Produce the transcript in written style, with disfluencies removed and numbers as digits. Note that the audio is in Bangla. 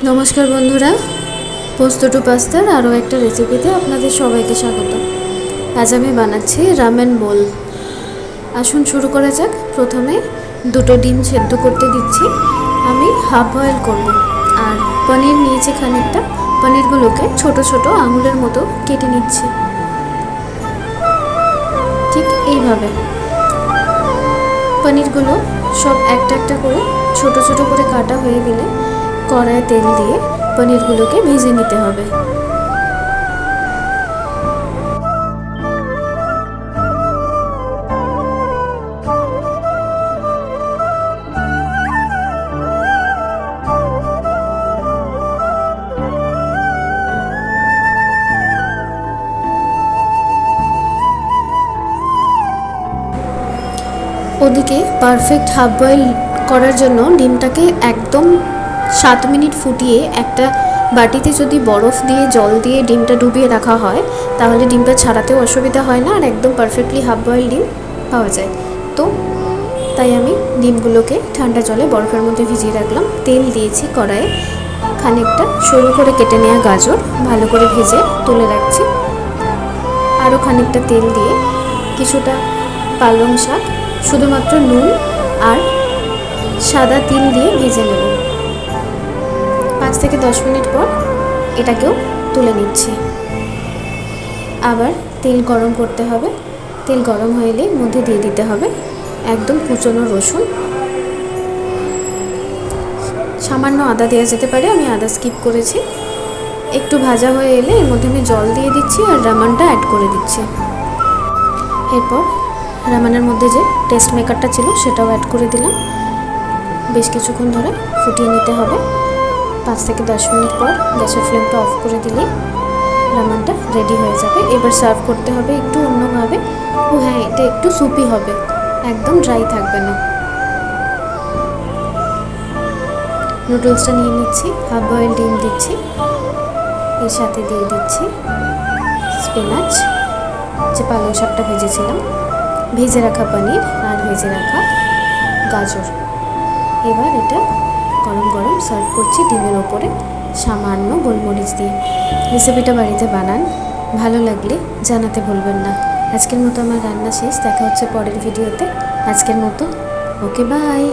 नमस्कार बंधुरा पोस्त टू पास्तार आरो एक रेसिपिते आपनादेर सबाइके स्वागत। आज आमी बानाচ্ছি रामेन बोल। आसुन शुरू करा जाक। प्रथमे दुटो डिम सेদ্ধ करते दिচ্ছি। आमी हाफ बয়েল करब और पनीर निয়েছি खानिकटा। पनीरगुलोके छोटो छोटो आंगुलेर मतो केटे निচ্ছি। ठीक এইভাবে पनीरगुलो सब একটা একটা করে ছোট ছোট করে কাটা হয়ে গেলে কড়াইয়ে তেল দিয়ে পনিরগুলোকে ভেজে নিতে হবে। ওদিকে পারফেক্ট হাফ বয়েল করার জন্য ডিমটাকে একদম 7 মিনিট ফুটিয়ে একটা বাটিতে যদি বরফ দিয়ে জল দিয়ে ডিমটা ডুবিয়ে রাখা হয় তাহলে ডিমটা ছাড়াতেও অসুবিধা হয় না আর একদম পারফেক্টলি হাফ বয়েল ডিম পাওয়া যায়। তো তাই আমি ডিমগুলোকে ঠান্ডা জলে বরফের মধ্যে ভিজিয়ে রাখলাম। তেল দিয়েছি কড়াইয়ে, খানিকটা সরু করে কেটে নেওয়া গাজর ভালো করে ভেজে তুলে রাখছি। আরও খানিকটা তেল দিয়ে কিছুটা পালং শাক শুধুমাত্র নুন আর সাদা তিল দিয়ে ভেজে নেব। 5 থেকে 10 মিনিট পর এটাকেও তুলে নিচ্ছি। আবার তেল গরম করতে হবে। তেল গরম হয়ে এলে মধ্যে দিয়ে দিতে হবে একদম কুচনো রসুন, সামান্য আদা দেওয়া যেতে পারে, আমি আদা স্কিপ করেছি। একটু ভাজা হয়ে এলে এর মধ্যে আমি জল দিয়ে দিচ্ছি আর রামানটা অ্যাড করে দিচ্ছি। এরপর রামানের মধ্যে যে টেস্ট মেকারটা ছিল সেটাও অ্যাড করে দিলাম। বেশ কিছুক্ষণ ধরে ফুটিয়ে নিতে হবে। 5 থেকে 10 মিনিট পর গ্যাসের ফ্লেমটা অফ করে দিলে রামানটা রেডি হয়ে যাবে। এবার সার্ভ করতে হবে একটু অন্যভাবে। ও হ্যাঁ, এটা একটু সুপি হবে, একদম ড্রাই থাকবে না। নুডলসটা নিয়ে নিচ্ছি, হাফ বয়েল ডিম দিচ্ছি, এর সাথে দিয়ে দিচ্ছি স্পিনাচ, যে পালং শাকটা ভেজেছিলাম, ভেজে রাখা পনির আর ভেজে রাখা গাজর। এবার এটা গরম গরম সার্ভ করছি ডিমের ওপরে সামান্য গোলমরিচ দিয়ে। রেসিপিটা বাড়িতে বানান, ভালো লাগলে জানাতে ভুলবেন না। আজকের মতো আমার রান্না শেষ, দেখা হচ্ছে পরের ভিডিওতে। আজকের মতো ওকে, বাই।